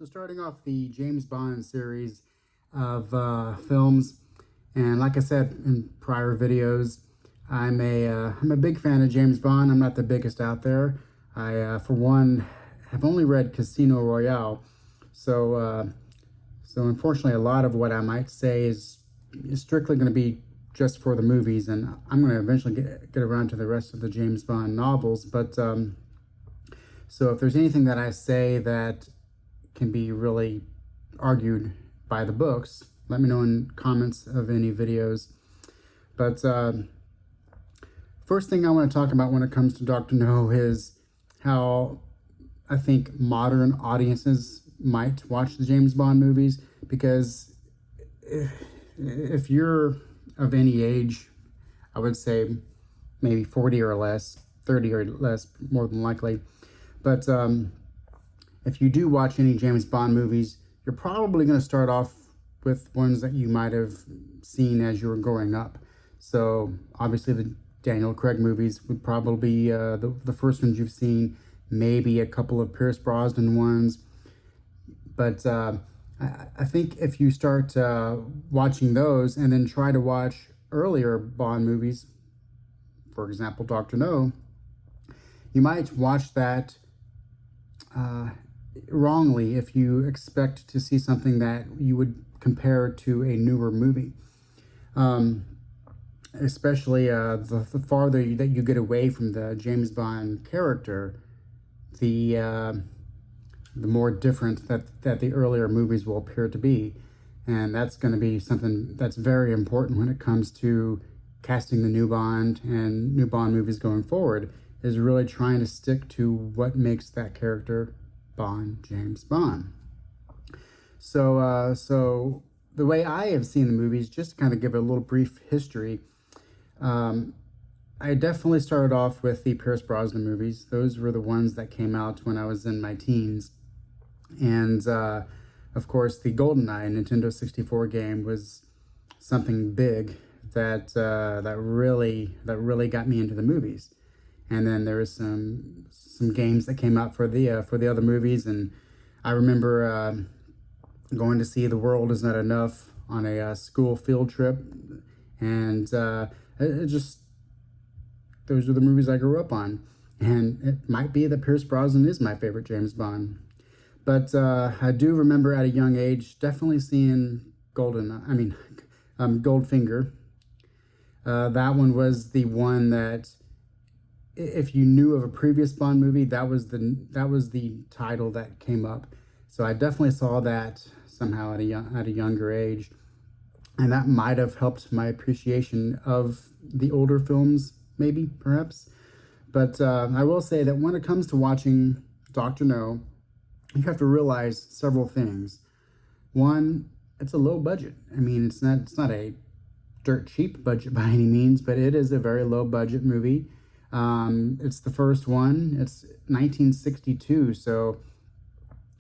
So starting off the James Bond series of films, and like I said in prior videos, I'm a big fan of James Bond. I'm not the biggest out there. For one, have only read Casino Royale, so so unfortunately, a lot of what I might say is strictly going to be just for the movies, and I'm going to eventually get around to the rest of the James Bond novels. But so if there's anything that I say that can be really argued by the books, let me know in comments of any videos. But first thing I want to talk about when it comes to Dr. No is how I think modern audiences might watch the James Bond movies, because if you're of any age, I would say maybe 40 or less, 30 or less, more than likely. But if you do watch any James Bond movies, you're probably going to start off with ones that you might have seen as you were growing up. So obviously the Daniel Craig movies would probably be the first ones you've seen, maybe a couple of Pierce Brosnan ones. But I think if you start watching those and then try to watch earlier Bond movies, for example, Dr. No, you might watch that wrongly if you expect to see something that you would compare to a newer movie. Especially the farther that you get away from the James Bond character, the more different that the earlier movies will appear to be. And that's going to be something that's very important when it comes to casting the new Bond and new Bond movies going forward, is really trying to stick to what makes that character Bond, James Bond. So the way I have seen the movies, just to kind of give a little brief history, I definitely started off with the Pierce Brosnan movies. Those were the ones that came out when I was in my teens. And of course, the GoldenEye Nintendo 64 game was something big that really got me into the movies. And then there was some games that came out for the other movies, and I remember going to see The World Is Not Enough on a school field trip, and it just, those are the movies I grew up on. And it might be that Pierce Brosnan is my favorite James Bond. But I do remember at a young age definitely seeing Goldfinger. That one was the one that, if you knew of a previous Bond movie, that was the title that came up. So I definitely saw that somehow at a younger age, and that might have helped my appreciation of the older films, maybe, perhaps. But I will say that when it comes to watching Dr. No, you have to realize several things. One, it's a low budget. I mean, it's not a dirt cheap budget by any means, but it is a very low budget movie. It's the first one. It's 1962, so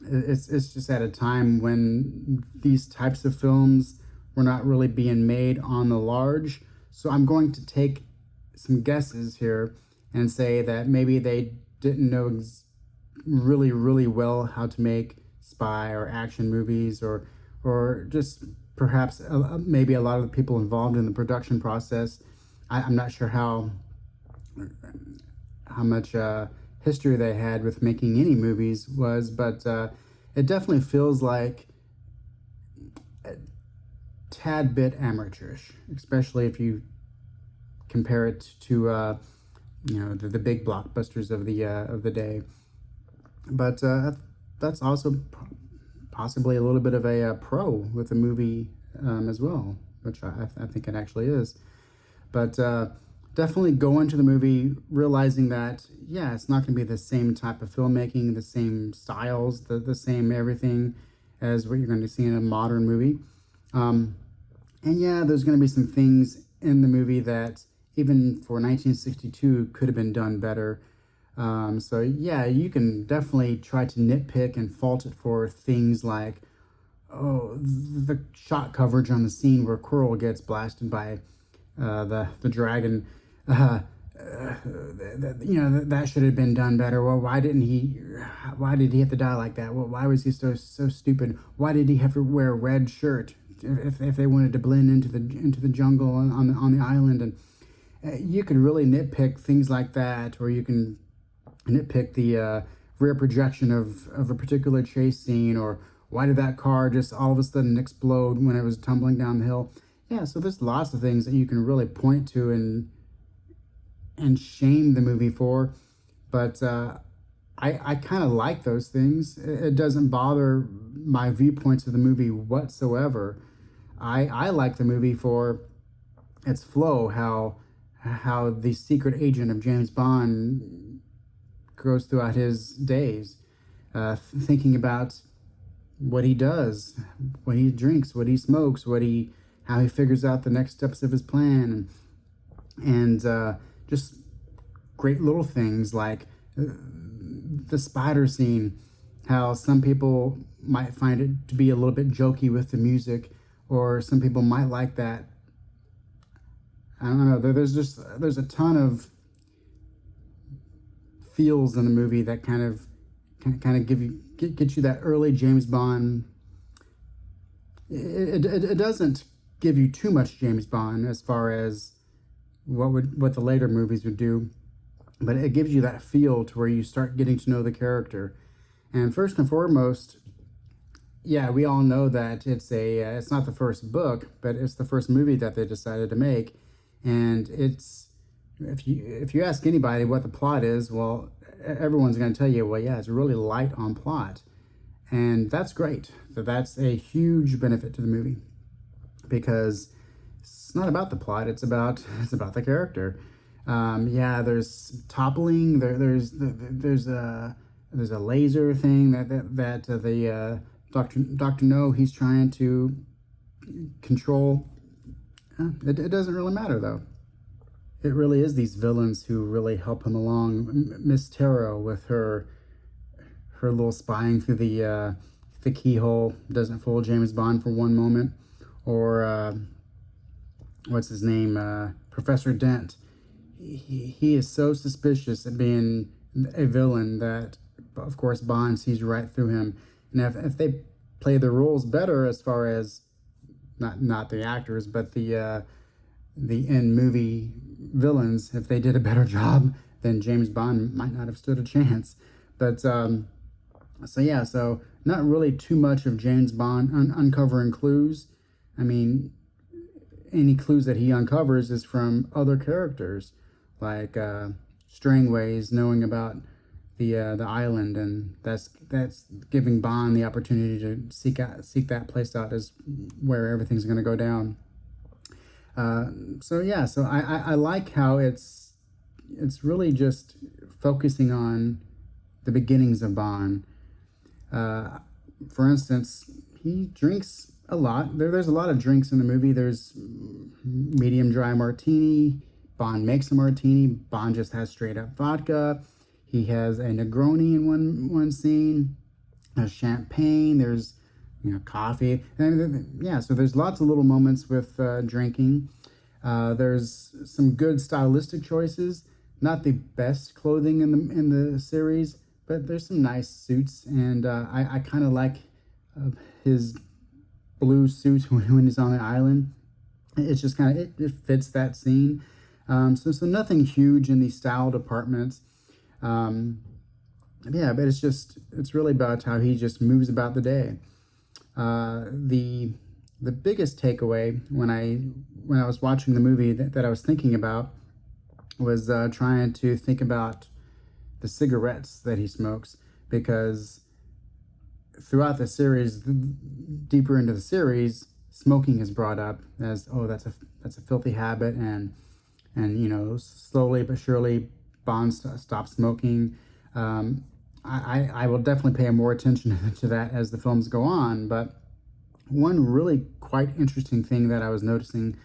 it's just at a time when these types of films were not really being made on the large. So I'm going to take some guesses here and say that maybe they didn't know really well how to make spy or action movies, or just perhaps maybe a lot of the people involved in the production process. I'm not sure how much history they had with making any movies was, but it definitely feels like a tad bit amateurish, especially if you compare it to the big blockbusters of the day. But that's also possibly a little bit of a pro with the movie as well, which I think it actually is. But definitely go into the movie realizing that, yeah, it's not going to be the same type of filmmaking, the same styles, the same everything as what you're going to see in a modern movie. And yeah, there's going to be some things in the movie that even for 1962 could have been done better. So yeah, you can definitely try to nitpick and fault it for things like, oh, the shot coverage on the scene where Quirrell gets blasted by the dragon. that should have been done better. Well, why did he have to die like that? Well, why was he so stupid? Why did he have to wear a red shirt if they wanted to blend into the jungle on the island? And you could really nitpick things like that, or you can nitpick the rear projection of a particular chase scene, or why did that car just all of a sudden explode when it was tumbling down the hill? Yeah, so there's lots of things that you can really point to and shame the movie for, but I kind of like those things. It doesn't bother my viewpoints of the movie whatsoever. I like the movie for its flow, how the secret agent of James Bond goes throughout his days, thinking about what he does, what he drinks, what he smokes, how he figures out the next steps of his plan, and just great little things like the spider scene, how some people might find it to be a little bit jokey with the music, or some people might like that. I don't know. There's a ton of feels in the movie that kind of get you that early James Bond. It doesn't give you too much James Bond as far as what the later movies would do, but it gives you that feel to where you start getting to know the character. And first and foremost, yeah, we all know that it's not the first book, but it's the first movie that they decided to make. And if you ask anybody what the plot is, well, everyone's going to tell you, well, yeah, it's really light on plot. And that's great. That's a huge benefit to the movie, because it's not about the plot, it's about the character. Yeah, there's toppling, there's a laser thing that the Dr. No, he's trying to control. It doesn't really matter, though. It really is these villains who really help him along. Miss Taro with her little spying through the keyhole doesn't fool James Bond for one moment. Or what's his name? Professor Dent. He is so suspicious at being a villain that, of course, Bond sees right through him. And if they play the roles better, as far as not the actors, but the in movie villains, if they did a better job, then James Bond might not have stood a chance. But so not really too much of James Bond uncovering clues. I mean, any clues that he uncovers is from other characters, like Strangways knowing about the island, and that's giving Bond the opportunity to seek that place out as where everything's going to go down. So I like how it's really just focusing on the beginnings of Bond. For instance, he drinks a lot. There's a lot of drinks in the movie. There's medium dry martini. Bond makes a martini. Bond just has straight up vodka. He has a Negroni in one scene. There's champagne. There's coffee. So there's lots of little moments with drinking. There's some good stylistic choices. Not the best clothing in the series, but there's some nice suits, and I kind of like his blue suit when he's on the island. It's just it fits that scene. So nothing huge in the style departments. But it's really about how he just moves about the day. The biggest takeaway when I was watching the movie that I was thinking about was trying to think about the cigarettes that he smokes, because throughout the series, deeper into the series, smoking is brought up as, oh, that's a filthy habit, and slowly but surely Bond stops smoking. I will definitely pay more attention to that as the films go on, but one really quite interesting thing that I was noticing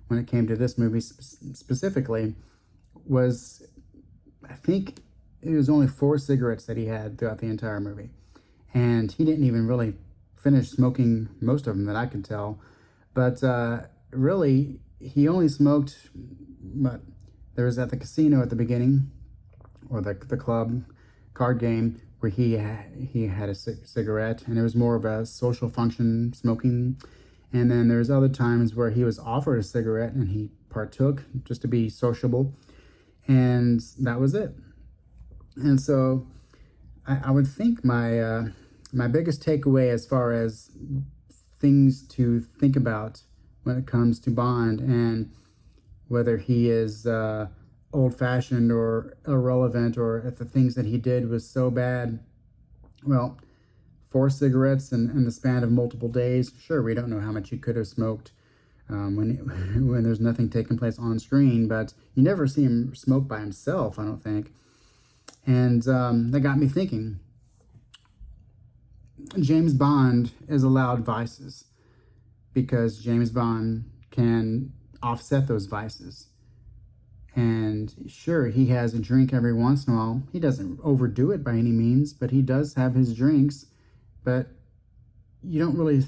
when it came to this movie specifically was, I think it was only 4 cigarettes that he had throughout the entire movie. And he didn't even really finish smoking most of them that I could tell. But really, he only smoked There was at the casino at the beginning, or the club card game, where he had a cigarette, and it was more of a social function smoking. And then there's other times where he was offered a cigarette and he partook just to be sociable, and that was it. And so I would think my biggest takeaway as far as things to think about when it comes to Bond, and whether he is old-fashioned or irrelevant, or if the things that he did was so bad, well, 4 cigarettes in the span of multiple days. Sure, we don't know how much he could have smoked when there's nothing taking place on screen, but you never see him smoke by himself, I don't think. And that got me thinking. James Bond is allowed vices because James Bond can offset those vices. And sure, he has a drink every once in a while. He doesn't overdo it by any means, but he does have his drinks. But you don't really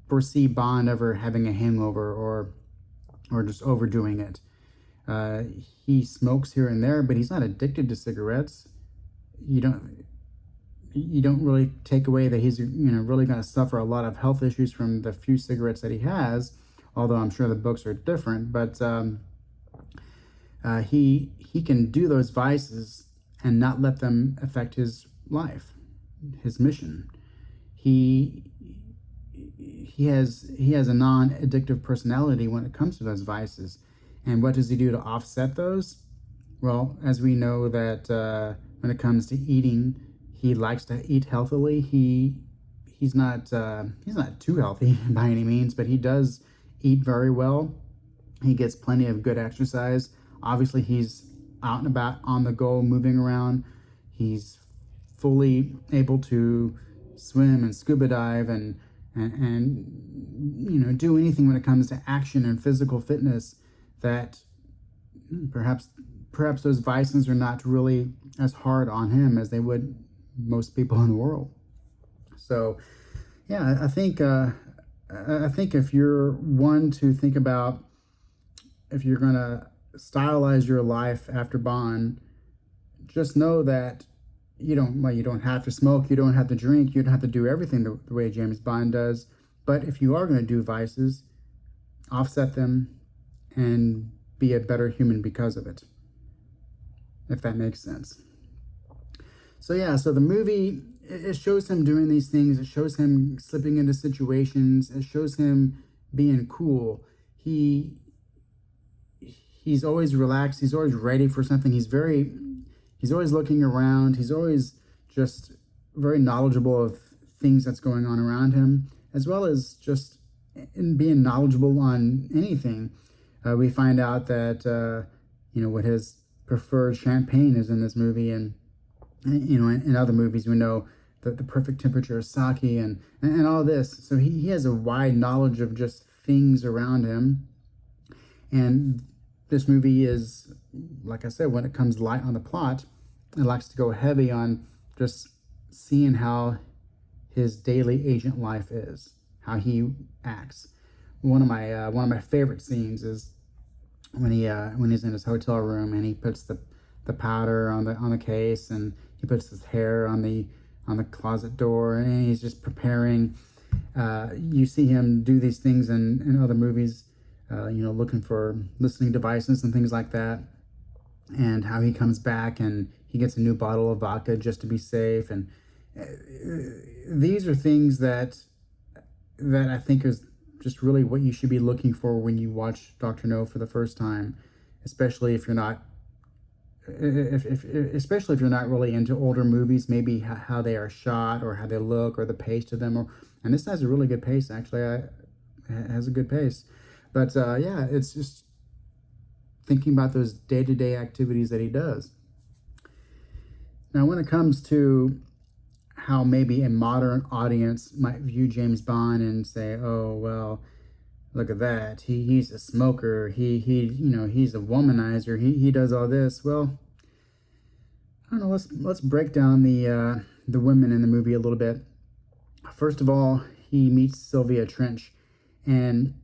foresee Bond ever having a hangover or just overdoing it. He smokes here and there, but he's not addicted to cigarettes. You don't really take away that he's really going to suffer a lot of health issues from the few cigarettes that he has. Although I'm sure the books are different, but he can do those vices and not let them affect his life, his mission. He has a non-addictive personality when it comes to those vices. And what does he do to offset those? Well, as we know that when it comes to eating, he likes to eat healthily. He's not too healthy by any means, but he does eat very well. He gets plenty of good exercise. Obviously, he's out and about on the go, moving around. He's fully able to swim and scuba dive and do anything when it comes to action and physical fitness that perhaps those vices are not really as hard on him as they would most people in the world. So yeah, I think if you're one to think about if you're gonna stylize your life after Bond, just know that you don't have to smoke, you don't have to drink, you don't have to do everything the way James Bond does. But if you are going to do vices, offset them and be a better human because of it, if that makes sense. So yeah, so the movie, it shows him doing these things. It shows him slipping into situations. It shows him being cool. He's always relaxed. He's always ready for something. He's always looking around. He's always just very knowledgeable of things that's going on around him, as well as just in being knowledgeable on anything. We find out that what his preferred champagne is in this movie, and in other movies we know that the perfect temperature of sake and all this. So he has a wide knowledge of just things around him. And this movie is, like I said, when it comes light on the plot, it likes to go heavy on just seeing how his daily agent life is, how he acts. One of my favorite scenes is when he's in his hotel room and he puts the powder on the case, and he puts his hair on the closet door, and he's just preparing. You see him do these things in other movies, looking for listening devices and things like that, and how he comes back and he gets a new bottle of vodka just to be safe. And these are things that I think is just really what you should be looking for when you watch Dr. No for the first time, especially if you're not especially if you're not really into older movies, maybe how they are shot or how they look or the pace to them. And this has a really good pace, actually. It has a good pace. But yeah, it's just thinking about those day-to-day activities that he does. Now, when it comes to how maybe a modern audience might view James Bond and say, oh, well, look at that. He's a smoker. He's a womanizer. He does all this. Well, I don't know. Let's break down the women in the movie a little bit. First of all, he meets Sylvia Trench, and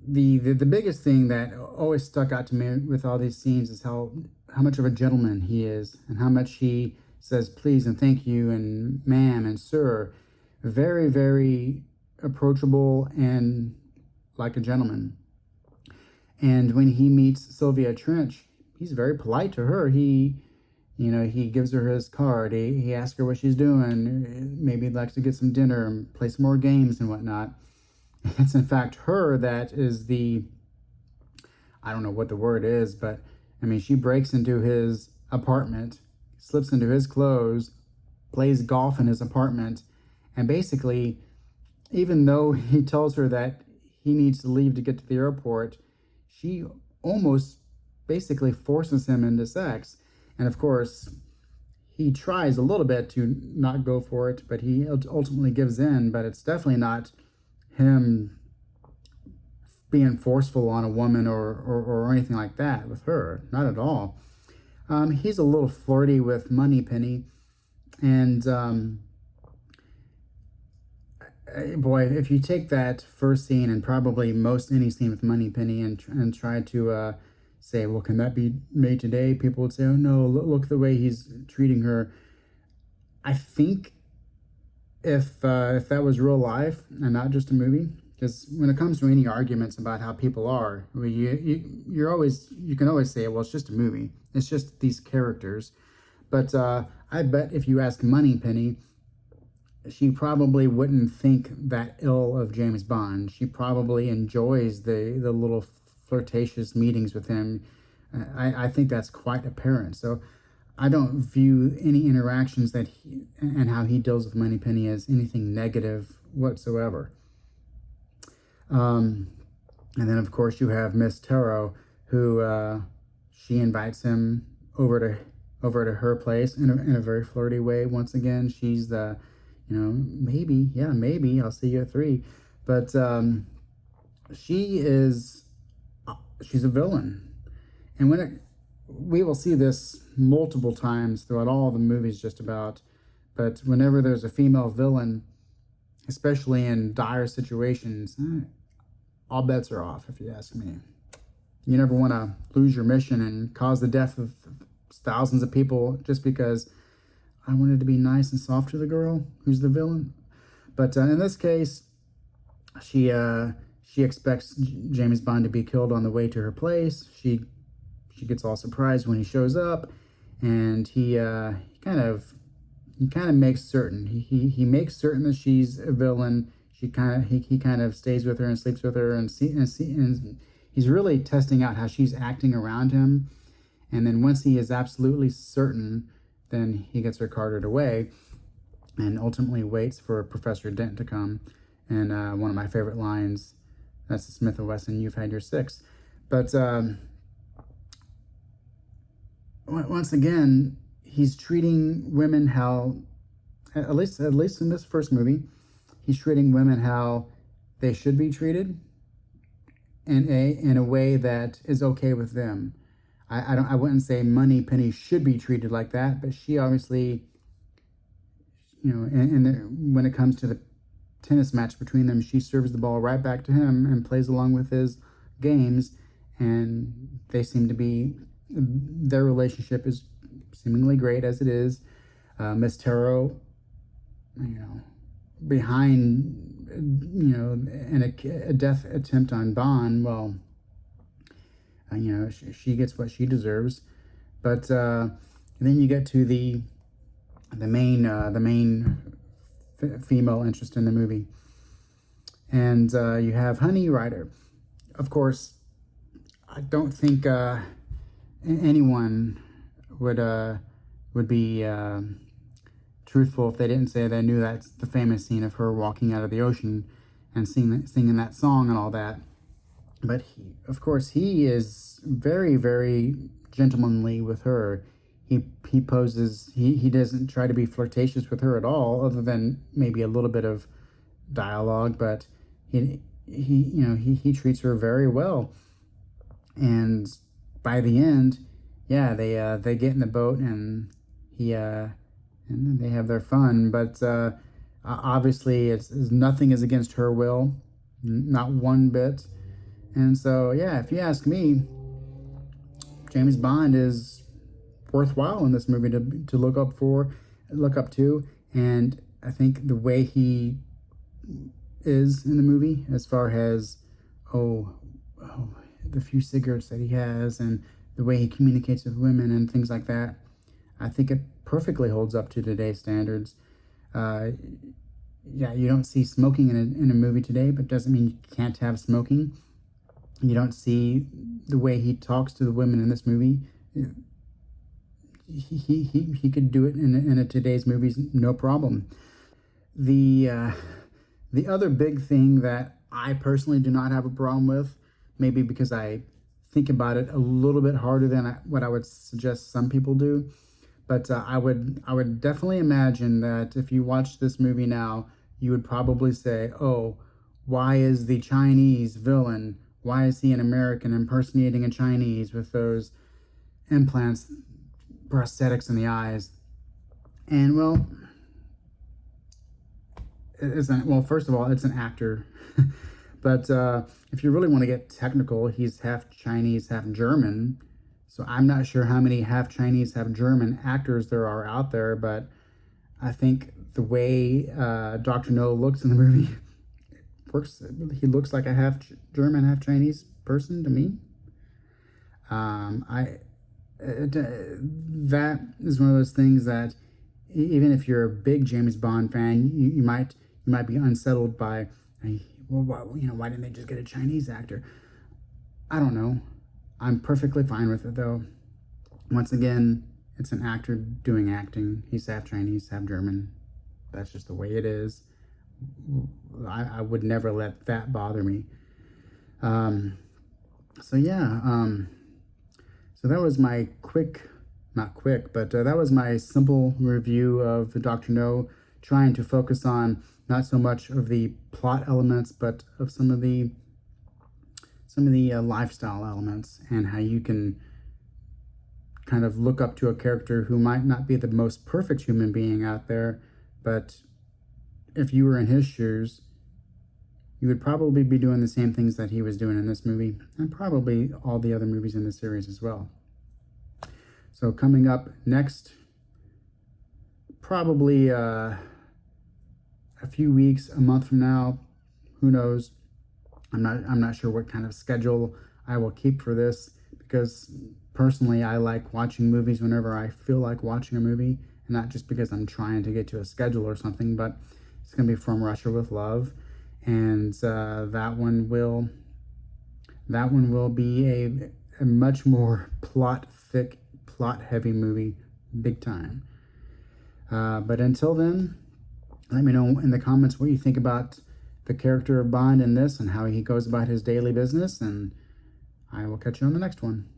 the biggest thing that always stuck out to me with all these scenes is how much of a gentleman he is, and how much he says please and thank you and ma'am and sir. Very, very approachable and like a gentleman. And when he meets Sylvia Trench, he's very polite to her. He gives her his card. He asks her what she's doing. Maybe he'd like to get some dinner and play some more games and whatnot. It's in fact her that is I don't know what the word is, but I mean, she breaks into his apartment, slips into his clothes, plays golf in his apartment, and basically, even though he tells her that he needs to leave to get to the airport, she almost basically forces him into sex. And of course, he tries a little bit to not go for it, but he ultimately gives in. But it's definitely not him being forceful on a woman or anything like that with her. Not at all. He's a little flirty with Moneypenny. And boy, if you take that first scene and probably most any scene with Moneypenny and try to say, well, can that be made today? People would say, oh no, look the way he's treating her. I think if that was real life and not just a movie, because when it comes to any arguments about how people are, you can always say, well, it's just a movie. It's just these characters. But I bet if you ask Moneypenny, she probably wouldn't think that ill of James Bond. She probably enjoys the little flirtatious meetings with him. I think that's quite apparent. So I don't view any interactions that and how he deals with Moneypenny as anything negative whatsoever. And then of course you have Miss Taro, who she invites him over to her place in a very flirty way. Once again, she's the, maybe I'll see you at 3, but she's a villain, and we will see this multiple times throughout all the movies just about. But whenever there's a female villain, especially in dire situations, all bets are off, if you ask me. You never want to lose your mission and cause the death of thousands of people just because I wanted to be nice and soft to the girl who's the villain. But in this case, she expects James Bond to be killed on the way to her place. She gets all surprised when he shows up, and he kind of makes certain he makes certain that she's a villain. He kind of stays with her and sleeps with her, and he's really testing out how she's acting around him. And then once he is absolutely certain, then he gets her carted away and ultimately waits for Professor Dent to come. And one of my favorite lines, that's the Smith & Wesson, "You've had your 6." But once again, he's treating women how, at least in this first movie, he's treating women how they should be treated in a way that is okay with them. I wouldn't say Moneypenny should be treated like that, but she obviously, when it comes to the tennis match between them, she serves the ball right back to him and plays along with his games, and their relationship is seemingly great as it is. Miss Taro, behind, in a death attempt on Bond, well, she gets what she deserves. But then you get to the main female interest in the movie, and you have Honey Rider. Of course, I don't think anyone would be truthful if they didn't say they knew that's the famous scene of her walking out of the ocean and singing that song and all that. But of course, he is very, very gentlemanly with her. He poses. He doesn't try to be flirtatious with her at all, other than maybe a little bit of dialogue. But he treats her very well. And by the end, they get in the boat and and they have their fun. But obviously, it's nothing is against her will, not one bit. And so, yeah, if you ask me, James Bond is worthwhile in this movie to look up to. And I think the way he is in the movie, as far as, oh, oh, the few cigarettes that he has and the way he communicates with women and things like that, I think it perfectly holds up to today's standards. Uh, yeah, you don't see smoking in a movie today, but doesn't mean you can't have smoking. You don't see the way he talks to the women in this movie. He could do it in a today's movies, no problem. The the other big thing that I personally do not have a problem with, maybe because I think about it a little bit harder than what I would suggest some people do, but I would definitely imagine that if you watch this movie now, you would probably say, "Oh, why is the Chinese villain? Why is he an American impersonating a Chinese with those implants, prosthetics in the eyes?" And well, first of all, it's an actor. But if you really want to get technical, he's half Chinese, half German. So I'm not sure how many half Chinese, half German actors there are out there, but I think the way Dr. No looks in the movie works. He looks like a half German, half Chinese person to me. That is one of those things that even if you're a big James Bond fan, you might be unsettled by, well, why didn't they just get a Chinese actor? I don't know. I'm perfectly fine with it, though. Once again, it's an actor doing acting. He's half Chinese, half German. That's just the way it is. I would never let that bother me. So yeah, so that was my not quick, but that was my simple review of Dr. No, trying to focus on not so much of the plot elements, but of some of the lifestyle elements, and how you can kind of look up to a character who might not be the most perfect human being out there, but if you were in his shoes, you would probably be doing the same things that he was doing in this movie, and probably all the other movies in the series as well. So coming up next, probably a few weeks, a month from now, who knows? I'm not sure what kind of schedule I will keep for this, because personally I like watching movies whenever I feel like watching a movie, and not just because I'm trying to get to a schedule or something. But it's going to be From Russia with Love, and that one will be a much more plot heavy movie, big time. But until then, let me know in the comments what you think about the character of Bond in this and how he goes about his daily business, and I will catch you on the next one.